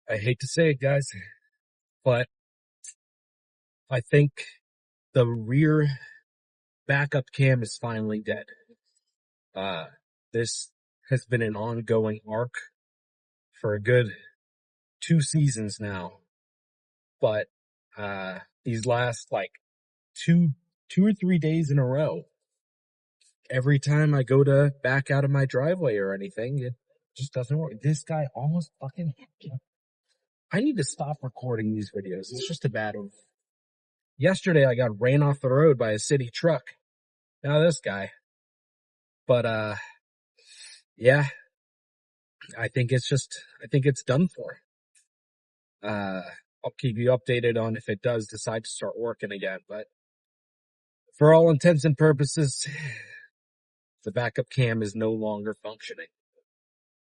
I hate to say it, guys, but I think the rear backup cam is finally dead. Uh, this has been an ongoing arc for a good 2 seasons now, but, these last like two or 3 days in a row, every time I go to back out of my driveway or anything, it just doesn't work. This guy almost fucking, I need to stop recording these videos. It's just a bad one. Yesterday I got ran off the road by a city truck. Now this guy. But, yeah, I think it's done for. I'll keep you updated on if it does decide to start working again, but for all intents and purposes, the backup cam is no longer functioning.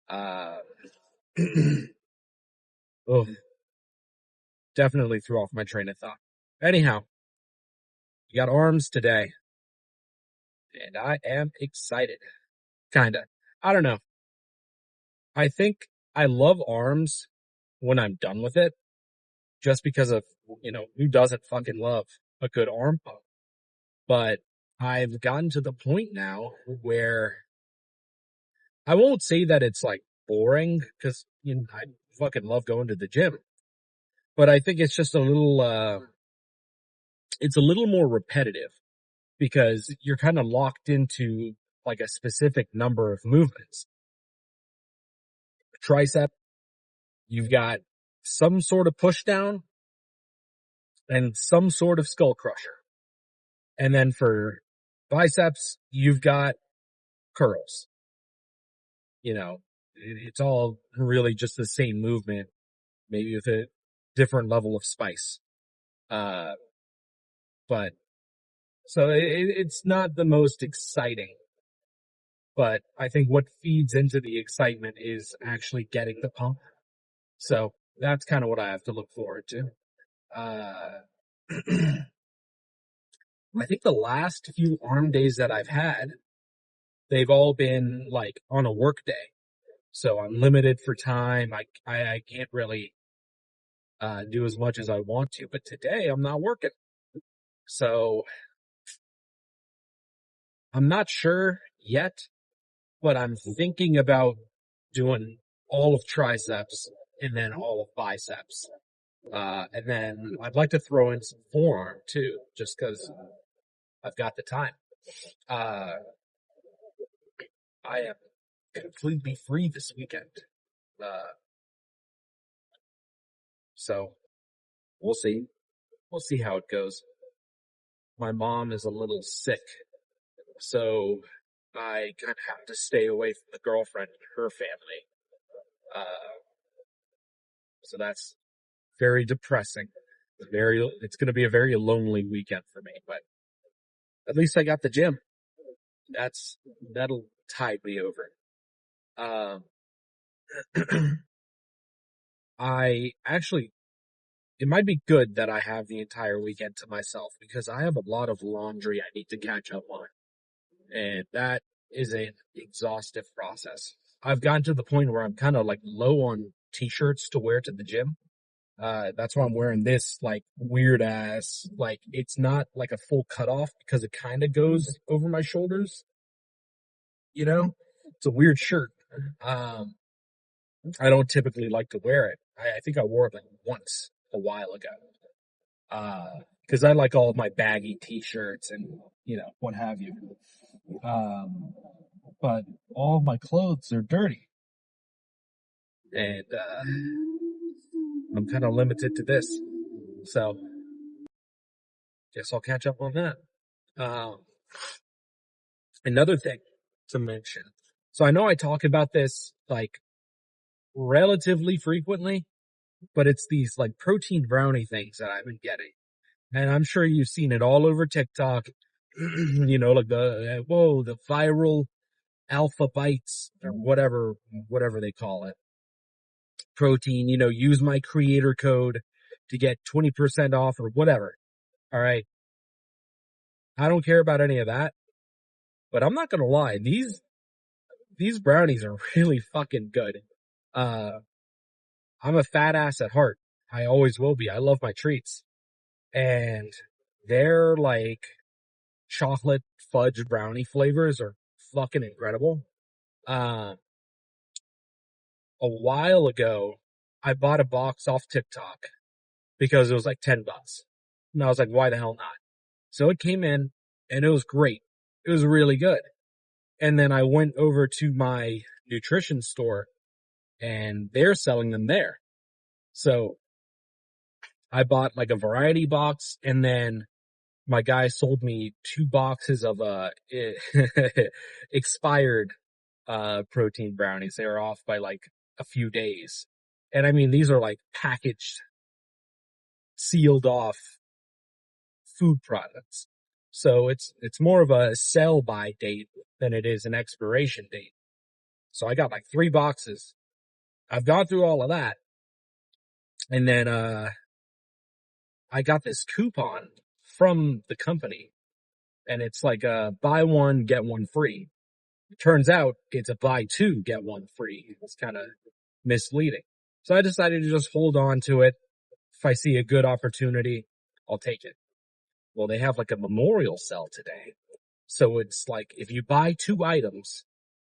Oh, definitely threw off my train of thought. Anyhow, you got Arms today, and I am excited. Kinda. I don't know. I think I love Arms when I'm done with it, just because of, who doesn't fucking love a good arm pump? But I've gotten to the point now where I won't say that it's like boring, because I fucking love going to the gym, but I think it's just it's a little more repetitive because you're kind of locked into like a specific number of movements. Tricep, you've got some sort of push down and some sort of skull crusher. And then for biceps, you've got curls. It's all really just the same movement, maybe with a different level of spice. But so it's not the most exciting, but I think what feeds into the excitement is actually getting the pump. So that's kind of what I have to look forward to. I think the last few arm days that I've had, they've all been like on a work day. So I'm limited for time. I can't really, do as much as I want to, but today I'm not working. So I'm not sure yet, but I'm thinking about doing all of triceps and then all of biceps. And then I'd like to throw in some forearm too, just cause I've got the time. I am completely free this weekend. So we'll see. We'll see how it goes. My mom is a little sick, so I kind of have to stay away from the girlfriend and her family. So that's very depressing. It's going to be a very lonely weekend for me, but at least I got the gym. That'll tide me over. It might be good that I have the entire weekend to myself because I have a lot of laundry I need to catch up on. And that is an exhaustive process. I've gotten to the point where I'm kind of like low on t-shirts to wear to the gym. That's why I'm wearing this like weird ass, like it's not like a full cutoff because it kind of goes over my shoulders. It's a weird shirt. I don't typically like to wear it. I think I wore it like once a while ago. Cause I like all of my baggy t-shirts and, what have you. But all of my clothes are dirty. And, I'm kind of limited to this. So, guess I'll catch up on that. Another thing to mention. So I know I talk about this like relatively frequently, but it's these like protein brownie things that I've been getting. And I'm sure you've seen it all over TikTok, like the viral alpha bites or whatever they call it. Protein, use my creator code to get 20% off or whatever. All right. I don't care about any of that, but I'm not going to lie. These brownies are really fucking good. I'm a fat ass at heart. I always will be. I love my treats. And their like chocolate fudge brownie flavors are fucking incredible. Uh, a while ago, I bought a box off TikTok because it was like $10. And I was like, why the hell not? So it came in and it was great. It was really good. And then I went over to my nutrition store and they're selling them there. So I bought like a variety box and then my guy sold me 2 boxes of, expired, protein brownies. They were off by like a few days. And I mean, these are like packaged, sealed off food products. So it's more of a sell by date than it is an expiration date. So I got like 3 boxes. I've gone through all of that. And then, I got this coupon from the company and it's like buy one, get one free. Turns out it's a buy two, get one free. It's kind of misleading. So I decided to just hold on to it. If I see a good opportunity, I'll take it. Well, they have like a memorial sale today. So it's like if you buy 2 items,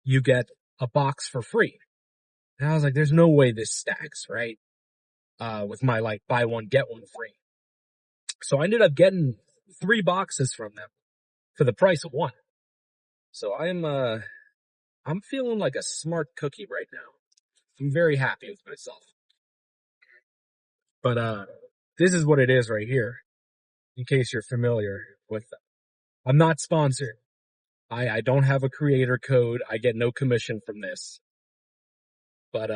you get a box for free. And I was like, there's no way this stacks, right? With my like buy one, get one free. So I ended up getting 3 boxes from them for the price of one. So I'm feeling like a smart cookie right now. I'm very happy with myself. But, this is what it is right here, in case you're familiar with them. I'm not sponsored. I don't have a creator code. I get no commission from this. But,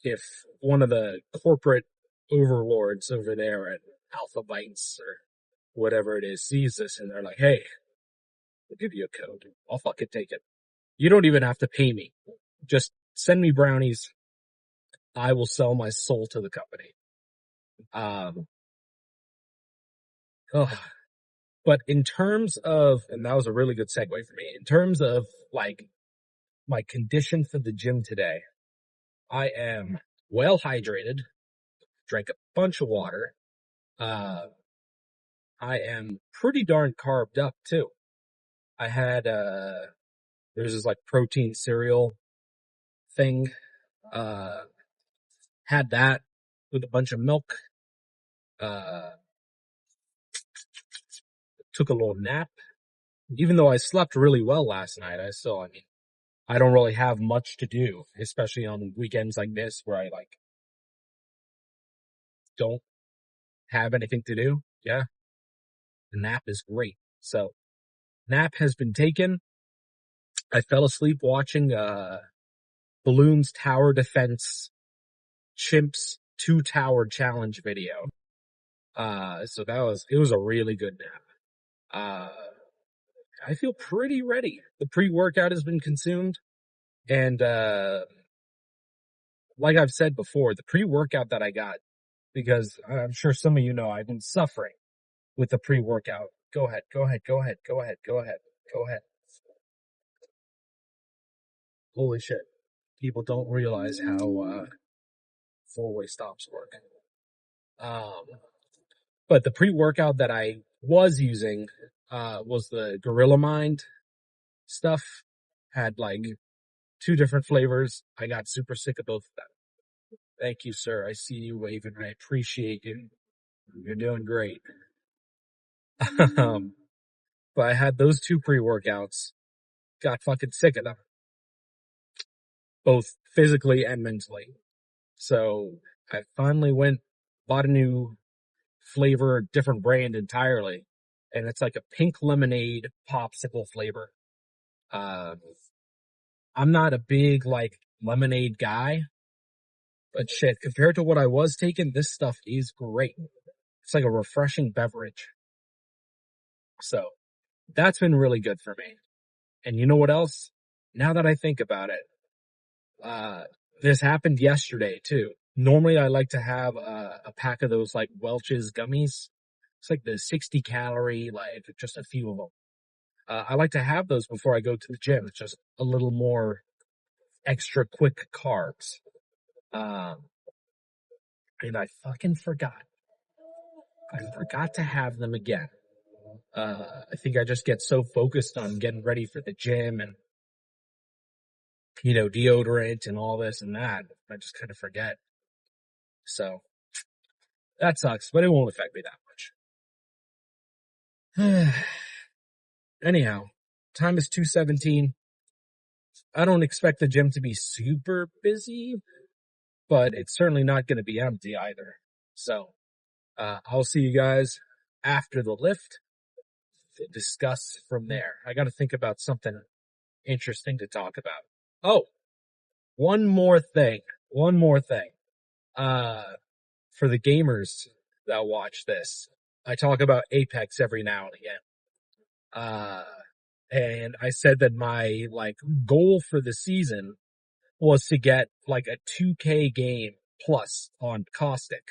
if one of the corporate overlords over there at Alpha Bites or whatever it is sees this and they're like, hey, I'll give you a code. I'll fucking take it. You don't even have to pay me. Just send me brownies. I will sell my soul to the company. Oh, but in terms of, and that was a really good segue for me, in terms of like my condition for the gym today, I am well hydrated, drank a bunch of water. Uh, I am pretty darn carved up too. I had, there's this like protein cereal thing, uh, had that with a bunch of milk, uh, took a little nap. Even though I slept really well last night, I mean, I don't really have much to do, especially on weekends like this where I like don't have anything to do. Yeah, the nap is great. So nap has been taken. I fell asleep watching, Balloons Tower Defense Chimps 2 Tower Challenge video. So it was a really good nap. Uh, I feel pretty ready. The pre-workout has been consumed and, like I've said before, the pre-workout that I got, because I'm sure some of you know I've been suffering with the pre-workout. Go ahead, go ahead, go ahead, go ahead, go ahead, go ahead. Holy shit. People don't realize how, four-way stops work. Um, but the pre-workout that I was using, was the Gorilla Mind stuff. Had like 2 different flavors. I got super sick of both of them. Thank you, sir. I see you waving. I appreciate you. You're doing great. um, but I had those 2 pre-workouts. Got fucking sick of them, both physically and mentally. So I finally bought a new flavor, different brand entirely. And it's like a pink lemonade popsicle flavor. Uh, I'm not a big like lemonade guy, but shit, compared to what I was taking, this stuff is great. It's like a refreshing beverage. So that's been really good for me. And you know what else? Now that I think about it, uh, this happened yesterday too. Normally I like to have a pack of those like Welch's gummies. It's like the 60 calorie, like just a few of them. I like to have those before I go to the gym. It's just a little more extra quick carbs. Um, and I fucking forgot. I forgot to have them again. I think I just get so focused on getting ready for the gym and, deodorant and all this and that. I just kind of forget. So that sucks, but it won't affect me that much. Anyhow, time is 2:17. I don't expect the gym to be super busy, but it's certainly not going to be empty either. So, I'll see you guys after the lift to discuss from there. I got to think about something interesting to talk about. Oh, one more thing. One more thing. For the gamers that watch this, I talk about Apex every now and again. And I said that my goal for the season was to get like a 2K game plus on Caustic.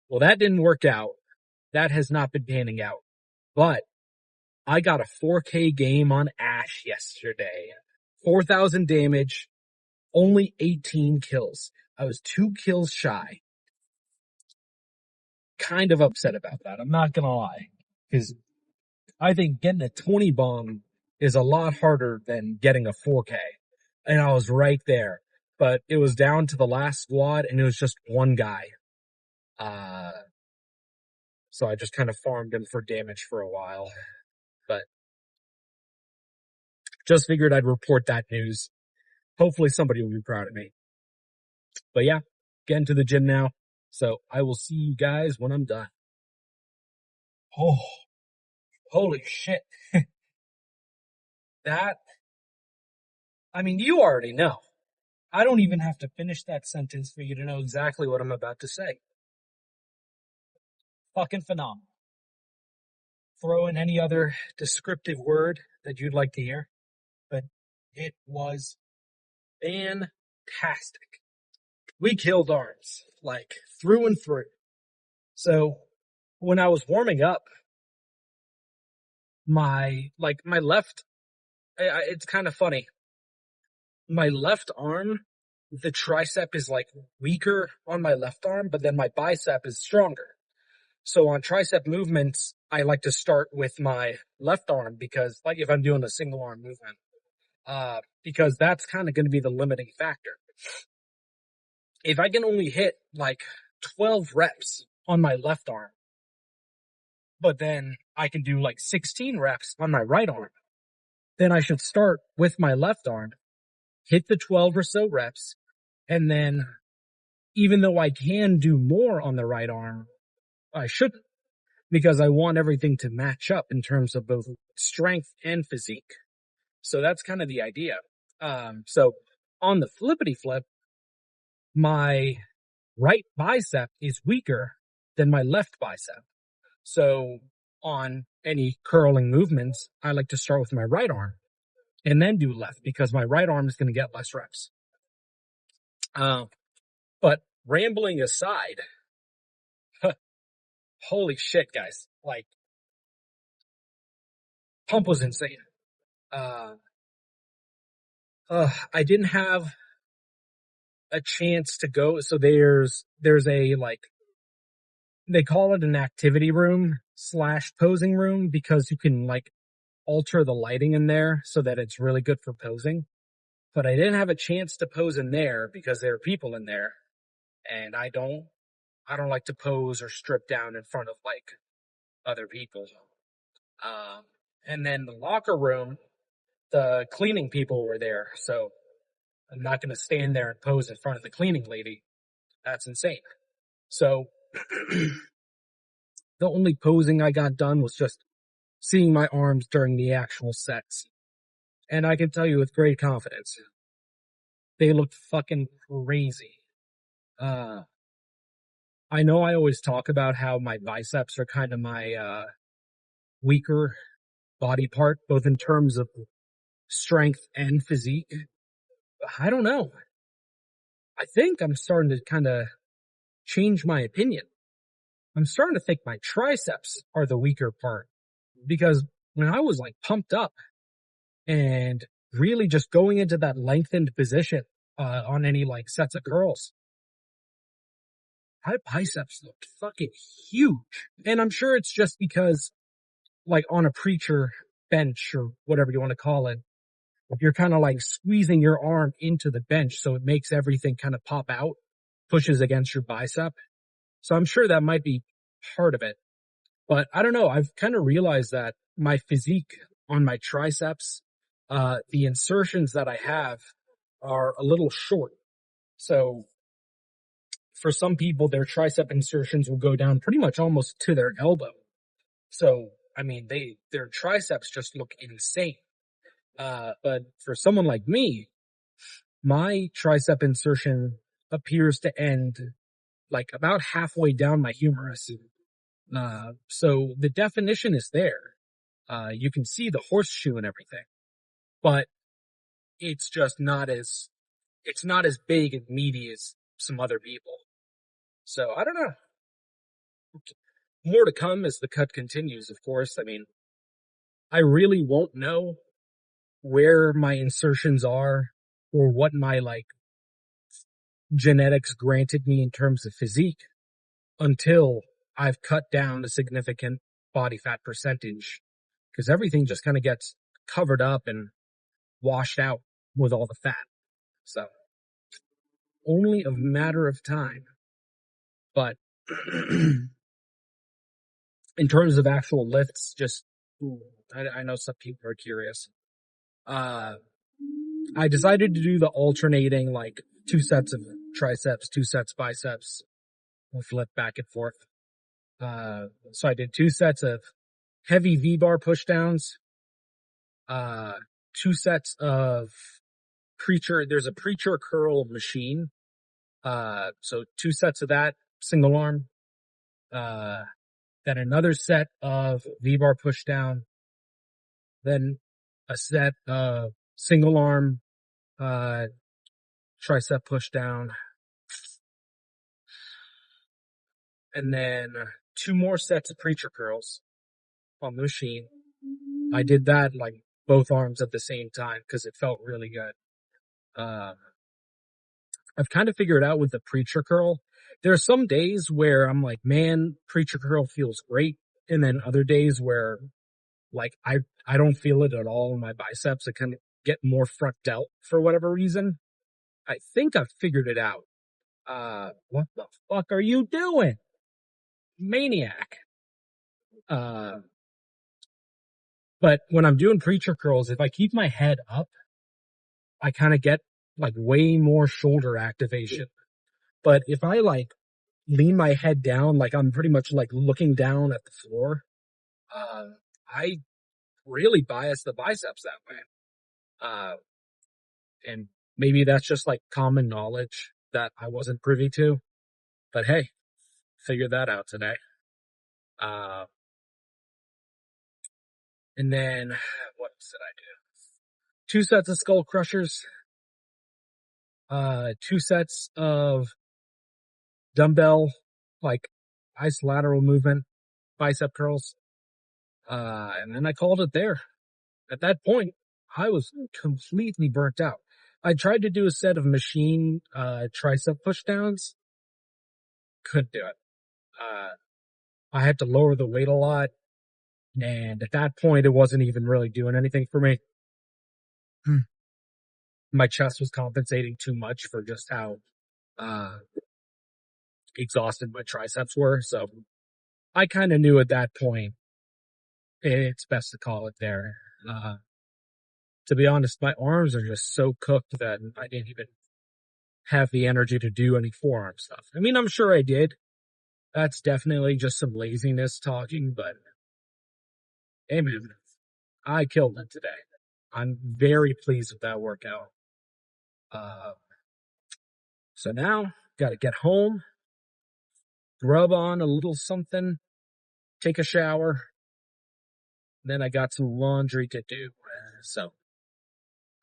Well, that didn't work out. That has not been panning out. But I got a 4K game on Ash yesterday. 4,000 damage, only 18 kills. I was 2 kills shy. Kind of upset about that. I'm not gonna lie. Because I think getting a 20 bomb is a lot harder than getting a 4K. And I was right there. But it was down to the last squad and it was just one guy. So I just kind of farmed him for damage for a while. But just figured I'd report that news. Hopefully somebody will be proud of me. But yeah, getting to the gym now. So I will see you guys when I'm done. Oh, holy shit. You already know. I don't even have to finish that sentence for you to know exactly what I'm about to say. Fucking phenomenal. Throw in any other descriptive word that you'd like to hear, but it was fantastic. We killed Arms, through and through. So when I was warming up, my left, it's kind of funny. My left arm, the tricep is weaker on my left arm, but then my bicep is stronger. So on tricep movements, I like to start with my left arm because if I'm doing a single arm movement, because that's kind of going to be the limiting factor. If I can only hit 12 reps on my left arm, but then I can do 16 reps on my right arm, then I should start with my left arm, hit the 12 or so reps, and then even though I can do more on the right arm, I shouldn't, because I want everything to match up in terms of both strength and physique. So that's kind of the idea. So on the flippity flip, my right bicep is weaker than my left bicep. So on any curling movements, I like to start with my right arm and then do left because my right arm is going to get less reps. But rambling aside, holy shit, guys. Pump was insane. I didn't have a chance to go. So there's a they call it an activity room / posing room because you can alter the lighting in there so that it's really good for posing. But I didn't have a chance to pose in there because there are people in there, and I don't like to pose or strip down in front of other people. And then the locker room, the cleaning people were there, so I'm not going to stand there and pose in front of the cleaning lady. That's insane. So the only posing I got done was just seeing my arms during the actual sets. And I can tell you with great confidence, they looked fucking crazy. I know I always talk about how my biceps are kind of my weaker body part, both in terms of strength and physique. I don't know. I think I'm starting to kind of change my opinion. I'm starting to think my triceps are the weaker part because when I was pumped up and really just going into that lengthened position on any sets of curls, my biceps looked fucking huge. And I'm sure it's just because, like, on a preacher bench or whatever you want to call it, you're kind of like squeezing your arm into the bench, so it makes everything kind of pop out, pushes against your bicep. So I'm sure that might be part of it. But I don't know. I've kind of realized that my physique on my triceps, the insertions that I have are a little short. So for some people, their tricep insertions will go down pretty much almost to their elbow. So, I mean, their triceps just look insane. But for someone like me, my tricep insertion appears to end like about halfway down my humerus. So the definition is there. You can see the horseshoe and everything, but it's just it's not as big and meaty as some other people. So I don't know. More to come as the cut continues, of course. I mean, I really won't know where my insertions are or what my like genetics granted me in terms of physique until I've cut down a significant body fat percentage, because everything just kind of gets covered up and washed out with all the fat. So only a matter of time. But in terms of actual lifts, just I know some people are curious. I decided to do the alternating, like 2 sets of triceps, 2 sets biceps, and flip back and forth. So I did 2 sets of heavy V-bar pushdowns, 2 sets of there's a preacher curl machine. So 2 sets of that, single arm. Then another set of V-bar pushdown. Then a set of single arm, tricep pushdown. And then 2 more sets of preacher curls on the machine. I did that like both arms at the same time because it felt really good. I've kind of figured out with the preacher curl, there are some days where I'm like, man, preacher curl feels great. And then other days where like I don't feel it at all in my biceps. I kind of get more front delt for whatever reason. I think I've figured it out. What the fuck are you doing? Maniac. But when I'm doing preacher curls, if I keep my head up, I kind of get like way more shoulder activation. But if I like lean my head down, like I'm pretty much like looking down at the floor, I really bias the biceps that way. And maybe that's just like common knowledge that I wasn't privy to. But hey, figured that out today. And then what else did I do? 2 sets of skull crushers, 2 sets of dumbbell, like ice lateral movement, bicep curls. And then I called it there. At that point, I was completely burnt out. I tried to do a set of machine, tricep pushdowns. Couldn't do it. I had to lower the weight a lot. And at that point, it wasn't even really doing anything for me. My chest was compensating too much for just how, exhausted my triceps were. So I kind of knew at that point, it's best to call it there. To be honest, my arms are just so cooked that I didn't even have the energy to do any forearm stuff. I mean, I'm sure I did. That's definitely just some laziness talking, but hey man, I killed it today. I'm very pleased with that workout. So now, gotta get home, rub on a little something, take a shower, then I got some laundry to do. So,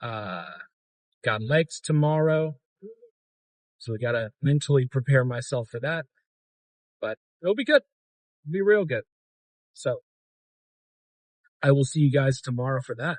got legs tomorrow, so we gotta mentally prepare myself for that. But it'll be good. It'll be real good. So, I will see you guys tomorrow for that.